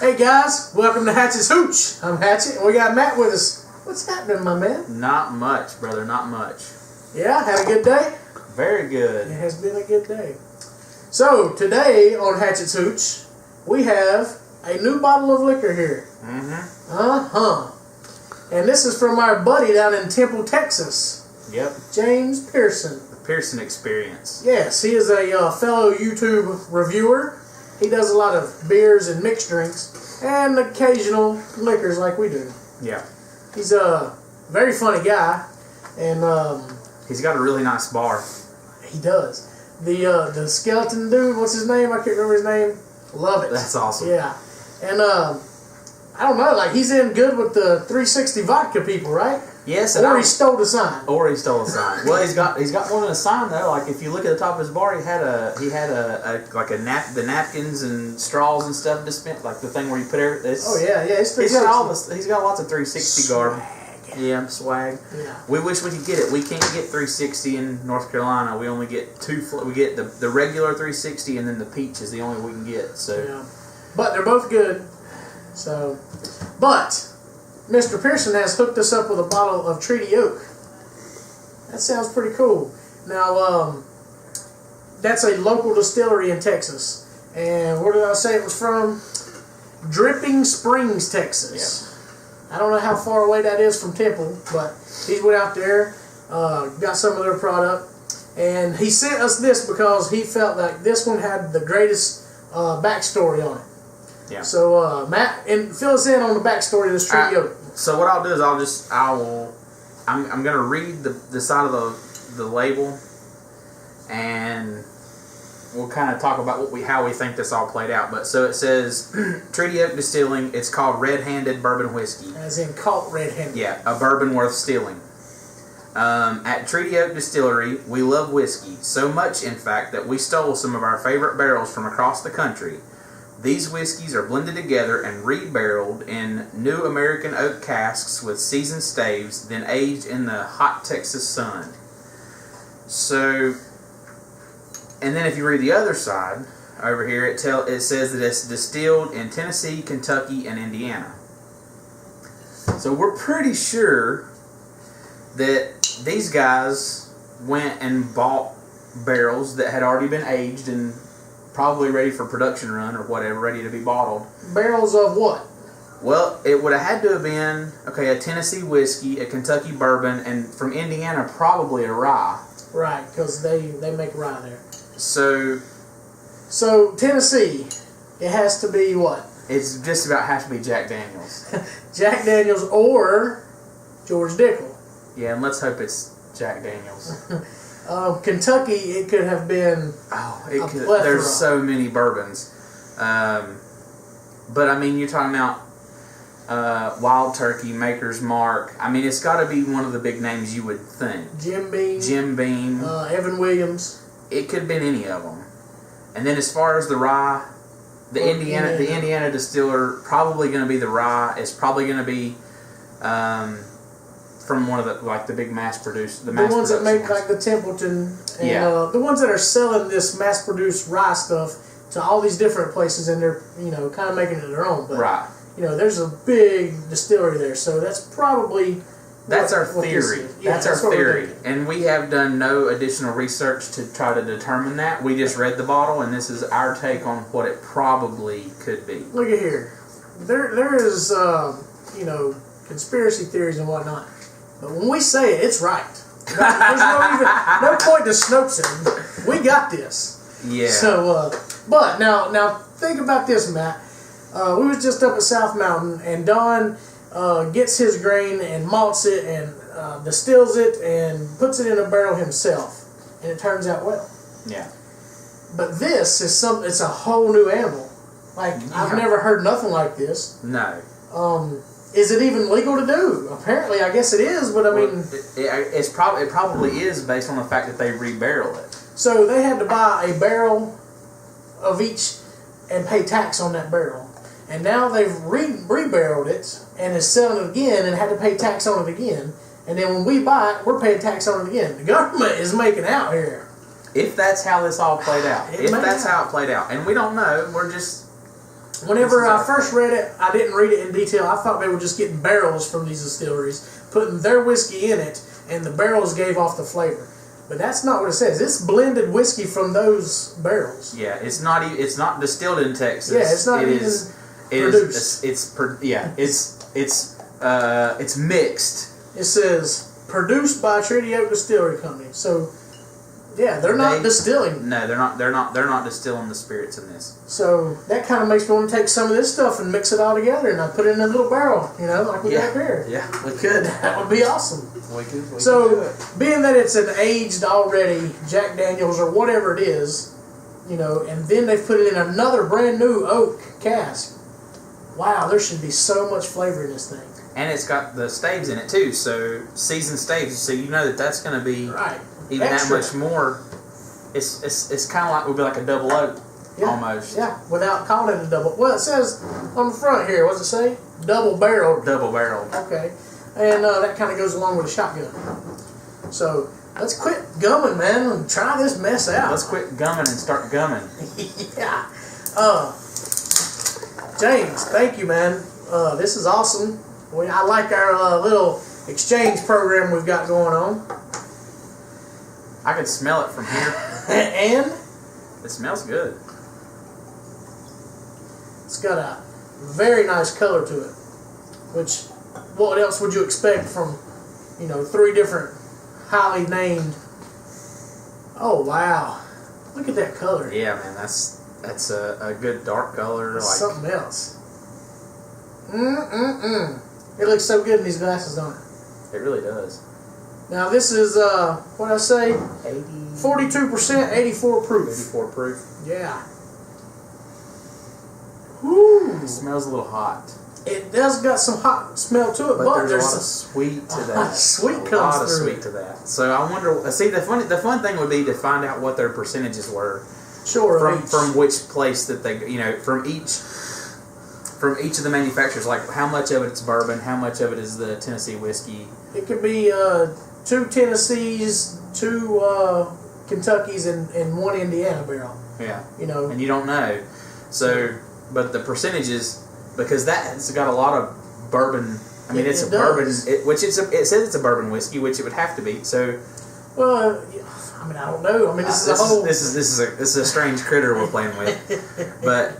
Hey guys, welcome to Hatchets Hooch. I'm Hatchet, and we got Matt with us. What's happening, my man? Not much, brother, not much. Yeah, had a good day? Very good. It has been a good day. So, today on Hatchets Hooch, we have a new bottle of liquor here. And this is from our buddy down in Temple, Texas. Yep. James Pearson. The Pearson Experience. Yes, he is a fellow YouTube reviewer. He does a lot of beers and mixed drinks and occasional liquors like we do. Yeah. He's a very funny guy, and he's got a really nice bar. he does. The skeleton dude, what's his name? I can't remember his name. Love it. That's awesome. Yeah. And I don't know, like he's in good with the 360 vodka people, right? Yes. Or he stole the sign. Or he stole a sign. Well, he's got more than a sign though. Like if you look at the top of his bar, he had the napkins and straws and stuff dispensed, like the thing where you put everything. Oh yeah. He's got all this. He's got lots of 360 garb. Swag. Swag. Yeah. We wish we could get it. We can't get 360 in North Carolina. We only get we get the regular 360, and then the peach is the only we can get. So. Yeah. But they're both good. So, but Mr. Pearson has hooked us up with a bottle of Treaty Oak. That sounds pretty cool. Now, that's a local distillery in Texas. And where did I say it was from? Dripping Springs, Texas. Yeah. I don't know how far away that is from Temple, but he went out there, got some of their product, and he sent us this because he felt like this one had the greatest backstory on it. Yeah. So, Matt, and fill us in on the backstory of this Treaty Oak. So what I'll do is I'm gonna read the side of the label, and we'll kind of talk about how we think this all played out. But so it says Treaty Oak Distilling. It's called Red-Handed Bourbon Whiskey. As in caught red-handed. Yeah, a bourbon worth stealing. At Treaty Oak Distillery, we love whiskey so much, in fact, that we stole some of our favorite barrels from across the country. These whiskeys are blended together and re-barreled in new American oak casks with seasoned staves, then aged in the hot Texas sun. So, and then if you read the other side, over here, it says that it's distilled in Tennessee, Kentucky, and Indiana. So we're pretty sure that these guys went and bought barrels that had already been aged and probably ready for production run or whatever, ready to be bottled. Barrels of what? Well, it would have had to have been, a Tennessee whiskey, a Kentucky bourbon, and from Indiana, probably a rye. Right, because they make rye there. So Tennessee, it has to be what? It's just about has to be Jack Daniels. Jack Daniels or George Dickel. Yeah, and let's hope it's Jack Daniels. Kentucky, it could have been there's so many bourbons. But, I mean, you're talking about Wild Turkey, Maker's Mark. I mean, it's got to be one of the big names you would think. Jim Beam. Evan Williams. It could have been any of them. And then as far as the rye, the Indiana distiller, probably going to be the rye. It's probably going to be from one of the big mass-produced... The ones that make like the Templeton and the ones that are selling this mass-produced rye stuff to all these different places, and they're kind of making it their own. But, right. There's a big distillery there, so that's probably... That's our theory. That's our theory. And we have done no additional research to try to determine that. We just read the bottle, and this is our take on what it probably could be. Look at here. There is, conspiracy theories and whatnot. But when we say it, it's right. There's no point to Snopes. We got this. Yeah. So, but now think about this, Matt. We was just up at South Mountain, and Don gets his grain and malts it and distills it and puts it in a barrel himself, and it turns out well. Yeah. But this is it's a whole new animal. Like I've never heard nothing like this. No. Is it even legal to do? Apparently, I guess it is, but I mean... It probably is based on the fact that they rebarrel it. So they had to buy a barrel of each and pay tax on that barrel. And now they've re-barreled it and is selling it again and had to pay tax on it again. And then when we buy it, we're paying tax on it again. The government is making out here. If that's how this all played out. How it played out. And we don't know. We're just... Whenever I first read it, I didn't read it in detail. I thought they were just getting barrels from these distilleries, putting their whiskey in it, and the barrels gave off the flavor. But that's not what it says. It's blended whiskey from those barrels. Yeah, it's not distilled in Texas. Yeah, it's not produced. It's mixed. It says produced by Treaty Oak Distilling Company. So, yeah, they're not distilling. No, they're not distilling the spirits in this. So that kind of makes me want to take some of this stuff and mix it all together, and I put it in a little barrel, like we got here. Yeah, we could. That would be awesome. We could do it. Being that it's an aged already Jack Daniels or whatever it is, and then they've put it in another brand new oak cask. Wow, there should be so much flavor in this thing. And it's got the staves in it too, so seasoned staves. So that's going to be even extra. That much more. It's kind of like would be like a double oak almost. Yeah, without calling it a double. Well, it says on the front here. What does it say? Double barreled. Double barreled. Okay, and that kind of goes along with a shotgun. So let's quit gumming, man, and try this mess out. Let's quit gumming and start gumming. Yeah. James, thank you, man. This is awesome. I like our little exchange program we've got going on. I can smell it from here. And? It smells good. It's got a very nice color to it. Which, what else would you expect from, 3 different highly named... Oh, wow. Look at that color. Yeah, man, that's a good dark color. That's something else. It looks so good in these glasses, don't it? It really does. Now this is, what did I say? 42%, 84 proof. 84 proof. Yeah. Woo! It smells a little hot. It does got some hot smell to it, but there's a lot of sweet to that. Sweet comes through. A lot of sweet to that. So I wonder. See, the fun thing would be to find out what their percentages were. Sure. From which place that they, from each of the manufacturers, like how much of it's bourbon, how much of it is the Tennessee whiskey. It could be 2 Tennessees, 2 Kentuckys, and 1 Indiana barrel. Yeah. And you don't know. So, but the percentages, because that's got a lot of bourbon. I mean, it's a bourbon, it says it's a bourbon whiskey, which it would have to be. So, well, I mean, I don't know. I mean, this is a strange critter we're playing with, but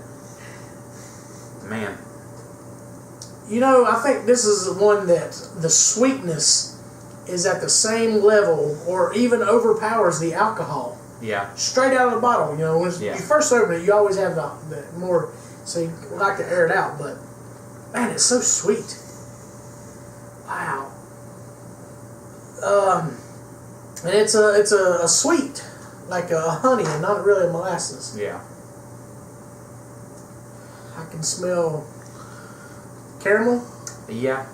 man, I think this is the one that the sweetness is at the same level, or even overpowers the alcohol. Yeah. Straight out of the bottle. When you first open it, you always have the more. So you like to air it out, but man, it's so sweet. Wow. And it's a sweet, like a honey, and not really a molasses. Yeah. I can smell caramel. Yeah.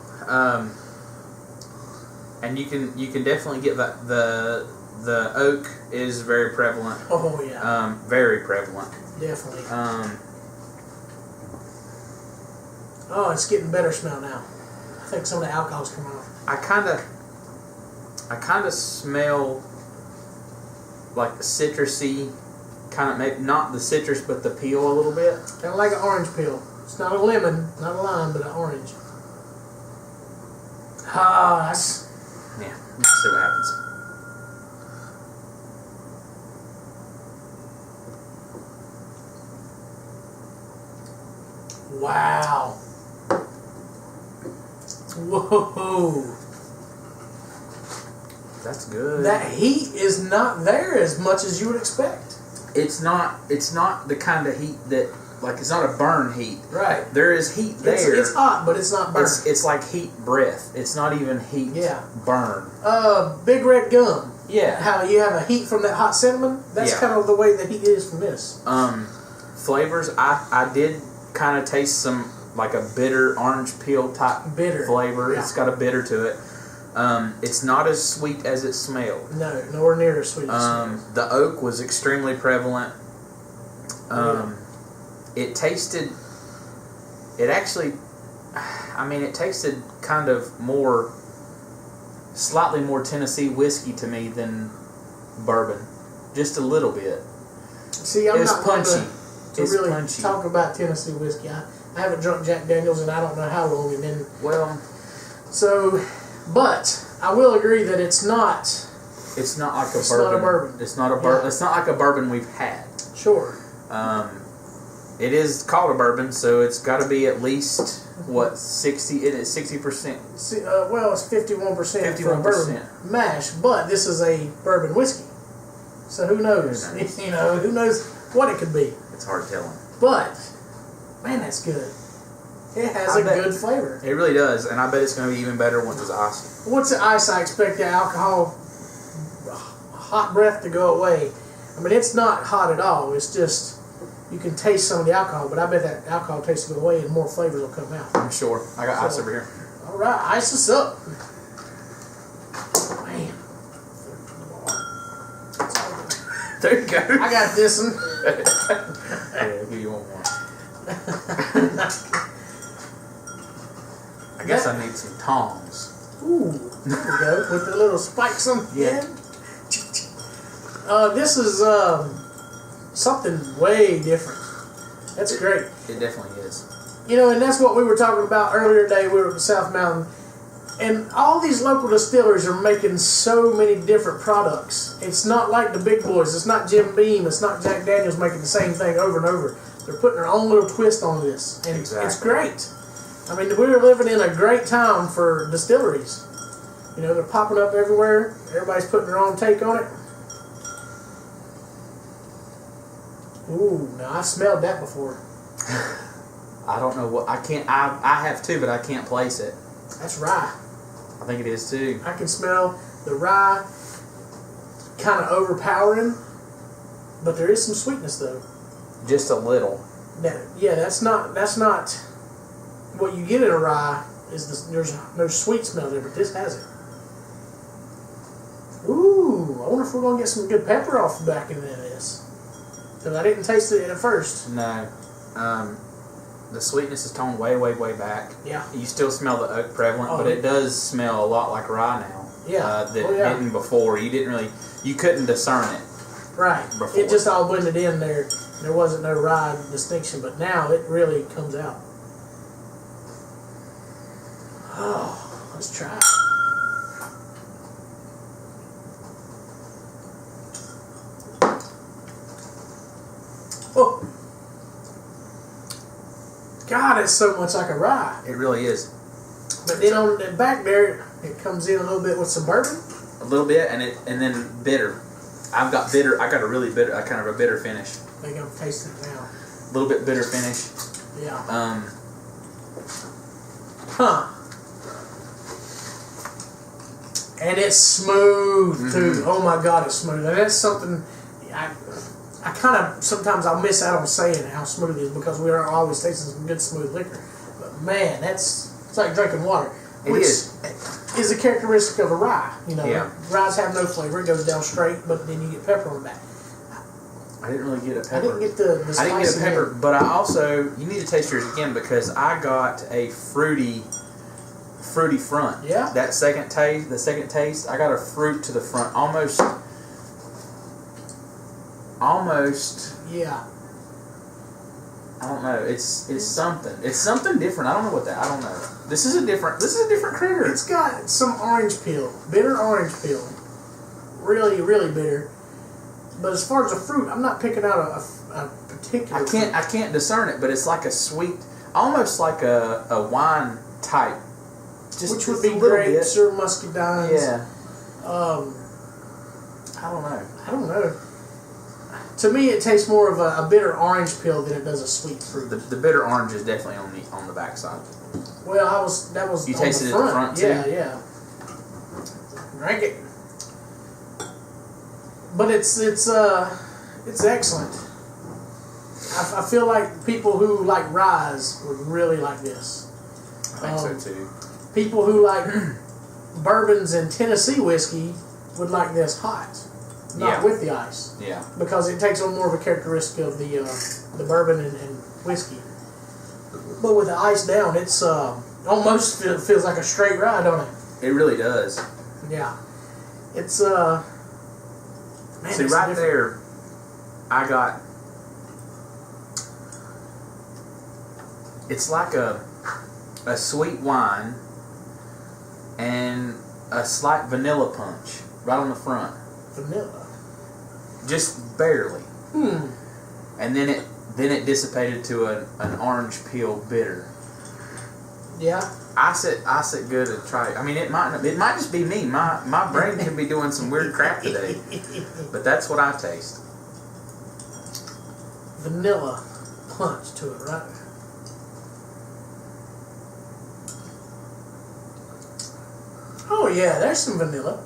And you can definitely get that the oak is very prevalent. Oh yeah. Very prevalent. Definitely. Oh, it's getting better smell now. I think some of the alcohol's coming off. I kind of smell like citrusy, kind of maybe not the citrus but the peel a little bit. Kind of like an orange peel. It's not a lemon, not a lime, but an orange. Yeah. Let's see what happens. Wow. Whoa. That's good. That heat is not there as much as you would expect. It's not the kind of heat that, like, it's not a burn heat. Right. There is heat there. It's hot, but it's not burn. It's like heat breath. It's not even heat burn. Big Red Gum. Yeah. How you have a heat from that hot cinnamon? That's kind of the way the heat is from this. Flavors, I did kind of taste some, like a bitter orange peel type flavor. Yeah. It's got a bitter to it. It's not as sweet as it smelled. No, nowhere near as sweet as it smells. The oak was extremely prevalent. It tasted kind of slightly more Tennessee whiskey to me than bourbon. Just a little bit. See, It was punchy. to It's really punchy. talk about Tennessee whiskey. I haven't drunk Jack Daniels in I don't know how long, and then but I will agree that it's not. It's not like a It's bourbon. not a bourbon. It's not a bourbon. It's not like a bourbon we've had. Sure. It is called a bourbon, so it's got to be at least what 60. It is 60%. Well, it's 51% for a 51%. bourbon mash, but this is a bourbon whiskey. So who knows? You know, who knows what it could be. It's hard telling. But man, that's good. It has a good flavor. It really does, and I bet it's going to be even better once it's iced. Once the ice, I expect the alcohol, hot breath to go away. I mean, it's not hot at all. It's just you can taste some of the alcohol, but I bet that alcohol taste will go away and more flavors will come out. I'm sure. I got ice over here. All right, ice us up. Man. There you go. I got this one. Yeah, I'll give you one more. I guess I need some tongs. Ooh, there we go. With the little spikes on the end. This is something way different. That's great. It definitely is. You know, and that's what we were talking about earlier today. We were at South Mountain. And all these local distilleries are making so many different products. It's not like the big boys. It's not Jim Beam. It's not Jack Daniels making the same thing over and over. They're putting their own little twist on this. And it's great. I mean, we're living in a great time for distilleries. You know, they're popping up everywhere. Everybody's putting their own take on it. Ooh, now I smelled that before. I don't know what I have too, but I can't place it. That's rye. I think it is too. I can smell the rye kind of overpowering, but there is some sweetness though. Just a little. That's not what you get in a rye. There's no sweet smell there, but this has it. Ooh, I wonder if we're gonna get some good pepper off the back end of this. Because I didn't taste it at first. No. The sweetness is toned way, way, way back. Yeah. You still smell the oak prevalent, but it does smell a lot like rye now. Yeah. That didn't before. You couldn't discern it. Right. Before. It just all blended in there. There wasn't no rye distinction, but now it really comes out. Oh, let's try it. Oh. God, it's so much like a rye. It really is. But then on the back there, it comes in a little bit with some bourbon. A little bit, and then bitter. I got a really bitter, kind of a bitter finish. I think I'm tasting it now. A little bit bitter finish. Yeah. And it's smooth too. Oh my God, it's smooth. And that's something I kind of sometimes I'll miss out on saying how smooth it is because we are always tasting some good smooth liquor. But man, it's like drinking water. Which is a characteristic of a rye. You know, ryes have no flavor; it goes down straight. But then you get pepper on the back. I didn't really get a pepper. I didn't get the I didn't get a pepper, but I also you need to taste yours again because I got a fruity front. Yeah. The second taste, I got a fruit to the front, almost. Yeah. I don't know. It's something. It's something different. I don't know what that. I don't know. This is a different critter. It's got some orange peel, bitter orange peel, really, really bitter. But as far as the fruit, I'm not picking out a particular. I can't discern it, but it's like a sweet, almost like a wine type. Which would be grapes or muscadines. Yeah. I don't know. To me, it tastes more of a bitter orange peel than it does a sweet fruit. The bitter orange is definitely on the backside. Well, that was you on tasted the it at the front too. Yeah. Drink it. But it's excellent. I feel like people who like ryes would really like this. I think so too. People who like bourbons and Tennessee whiskey would like this hot. Not with the ice. Yeah. Because it takes on more of a characteristic of the bourbon and whiskey. But with the ice down, it's almost feels like a straight rye, don't it? It really does. Yeah. It's man. See, right there, I got It's like a sweet wine and a slight vanilla punch right on the front. Vanilla. Just barely. And then it dissipated to an orange peel bitter. Yeah. I said good to try. I mean, it might just be me. My brain can be doing some weird crap today. But that's what I taste. Vanilla punch to it, right? Oh yeah, there's some vanilla.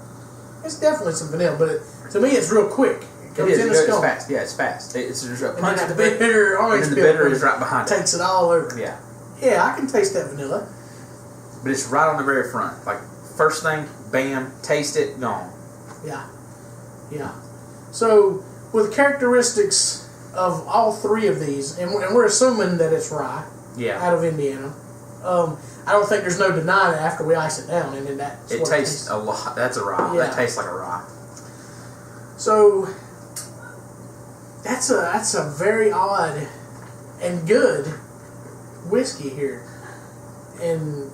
It's definitely some vanilla, but to me it's real quick. It comes in the It's scone. fast. Yeah, it's fast. It's just a And punch then of that bitter orange and the peel bitter is right behind it. takes it all over. Yeah. Yeah, I can taste that vanilla. But it's right on the very front. Like, first thing, bam, taste it, gone. Yeah. Yeah. So, with characteristics of all three of these, and we're assuming that it's rye Yeah. out of Indiana, I don't think there's no denying it after we ice it down, and then that's It what tastes a lot. That's a rye. Yeah. That tastes like a rye. So, that's a very odd and good whiskey here. And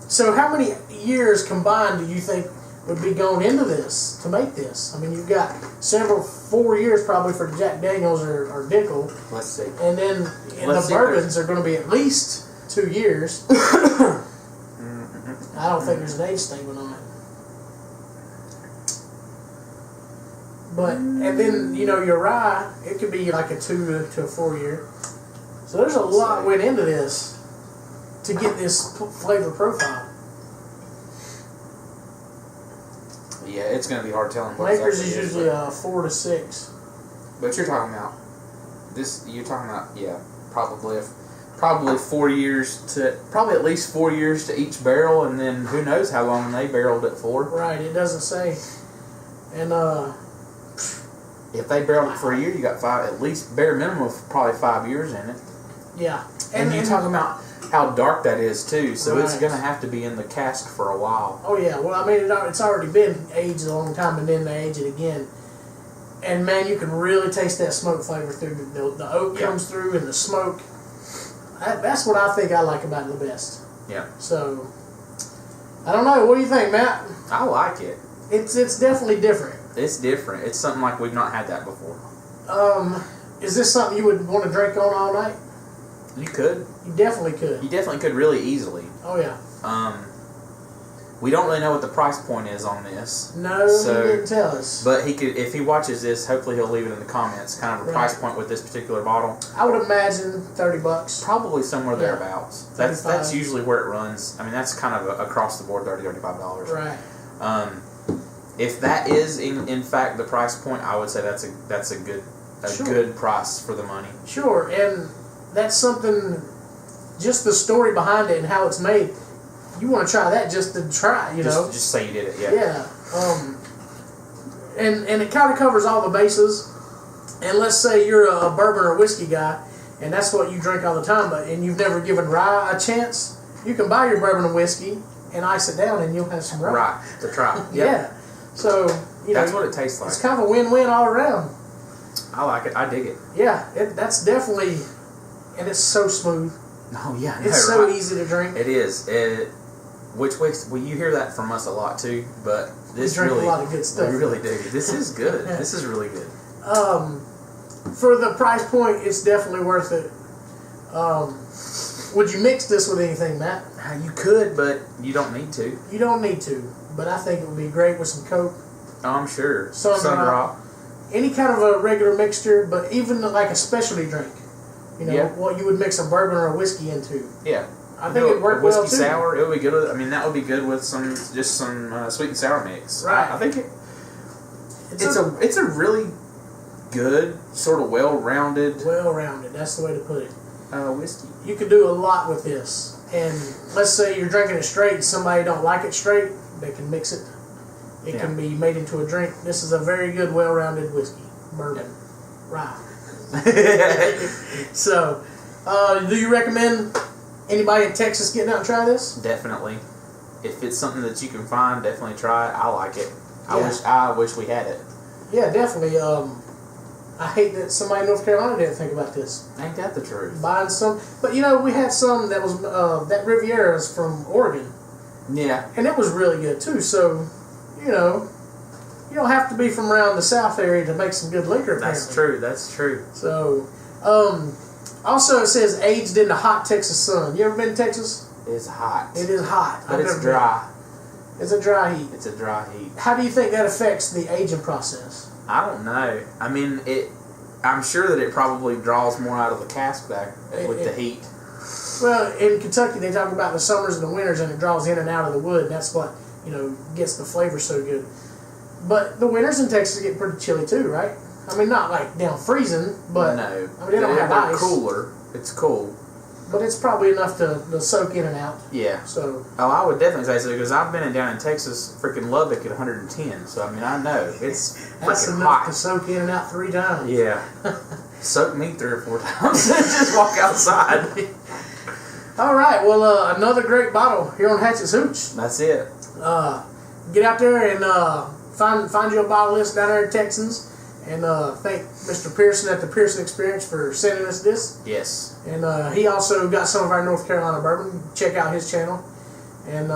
so how many years combined do you think would be going into this to make this? I mean, you've got 4 years probably for Jack Daniels or Dickel. Let's see. And then the bourbons are going to be at least 2 years. I don't think there's an age statement on it. But, and then, your rye, it could be like a 2 to a 4 year. So there's a lot went into this to get this flavor profile. Yeah, it's going to be hard telling. Makers is usually 4 to 6. But you're talking about this. You're talking about probably 4 years to probably at least 4 years to each barrel, and then who knows how long they barreled it for. Right, it doesn't say. And if they barreled it for a year, you got at least bare minimum of probably 5 years in it. Yeah, and you're talking about how dark that is too, so right. It's going to have to be in the cask for a while. Oh yeah, well I mean it's already been aged a long time, and then they age it again. And man, you can really taste that smoke flavor through the oak comes through, and the smoke. That's what I think I like about it the best. Yeah. So, I don't know. What do you think, Matt? I like it. It's definitely different. It's different. It's something like we've not had that before. Is this something you would want to drink on all night? You could. You definitely could. You definitely could really easily. Oh yeah. We don't really know what the price point is on this. No, he didn't tell us. But he could, if he watches this, hopefully he'll leave it in the comments. Kind of a price point with this particular bottle. I would imagine $30. Probably somewhere thereabouts. That's usually where it runs. I mean, that's kind of across the board, $35. Right. If that is in fact the price point, I would say that's a good price for the money. Sure, and that's something. Just the story behind it and how it's made. You want to try that just to try, know. Just say you did it, yeah. Yeah. And it kind of covers all the bases. And let's say you're a bourbon or whiskey guy, and that's what you drink all the time, and you've never given rye a chance. You can buy your bourbon and whiskey and ice it down, and you'll have some rye. Rye to try. Yep. Yeah. So that's what it tastes like. It's kind of a win-win all around. I like it. I dig it. Yeah. That's definitely, and it's so smooth. Oh yeah. It's so easy to drink. It is. You hear that from us a lot too, but this we drink a lot of good stuff. We really do. This is good. This is really good. For the price point, it's definitely worth it. Would you mix this with anything, Matt? You could, but you don't need to. You don't need to, but I think it would be great with some Coke. Oh, I'm sure. Sun Drop. Any kind of a regular mixture, but even like a specialty drink. What you would mix a bourbon or a whiskey into. Yeah. I think it'd work well too. Whiskey sour, it would be good with. I mean, that would be good with some sweet and sour mix. Right. I think it's a really good, sort of well-rounded. Well-rounded. That's the way to put it. Whiskey. You could do a lot with this, and let's say you're drinking it straight, and somebody don't like it straight, they can mix it. It can be made into a drink. This is a very good, well-rounded whiskey, bourbon, rye. So, do you recommend anybody in Texas getting out and try this? Definitely. If it's something that you can find, definitely try it. I like it. I wish we had it. Yeah, definitely. I hate that somebody in North Carolina didn't think about this. Ain't that the truth? Buying some, but we had some that was that Riviera's from Oregon. Yeah. And it was really good too. So, you don't have to be from around the South area to make some good liquor. Apparently. That's true. So, also it says aged in the hot Texas sun. You ever been to Texas? It's hot. It is hot. But it's dry. It's a dry heat. It's a dry heat. How do you think that affects the aging process? I don't know. I mean, I'm sure that it probably draws more out of the cask back with the heat. Well, in Kentucky, they talk about the summers and the winters, and it draws in and out of the wood. And that's what gets the flavor so good. But the winters in Texas get pretty chilly too, right? I mean, not like down freezing, but no. I mean, they don't have ice. Cooler. It's cool. But it's probably enough to soak in and out. Yeah. So. Oh, I would definitely say so because I've been down in Texas, freaking Lubbock at 110. So I mean, I know it's that's freaking enough hot to soak in and out 3 times. Yeah. Soak me 3 or 4 times and just walk outside. All right. Well, another great bottle here on Hatchets Hooch. That's it. Get out there and find you a bottle list down there in Texans. And thank Mr. Pearson at the Pearson Experience for sending us this. Yes. And he also got some of our North Carolina bourbon. Check out his channel and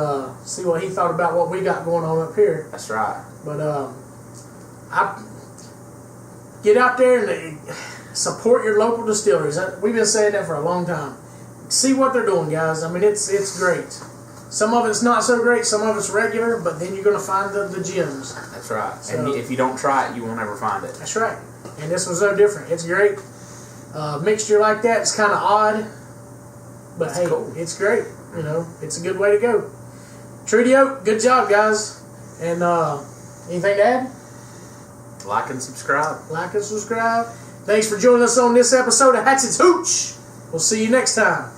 see what he thought about what we got going on up here. That's right. But I get out there and support your local distilleries. We've been saying that for a long time. See what they're doing, guys. I mean, it's great. Some of it's not so great, some of it's regular, but then you're going to find the gems. That's right. So, and if you don't try it, you won't ever find it. That's right. And this was no different. It's great. Mixture like that is kind of odd, but that's hey, cool. It's great. It's a good way to go. Treaty Oak, good job, guys. And anything to add? Like and subscribe. Like and subscribe. Thanks for joining us on this episode of Hatchets Hooch. We'll see you next time.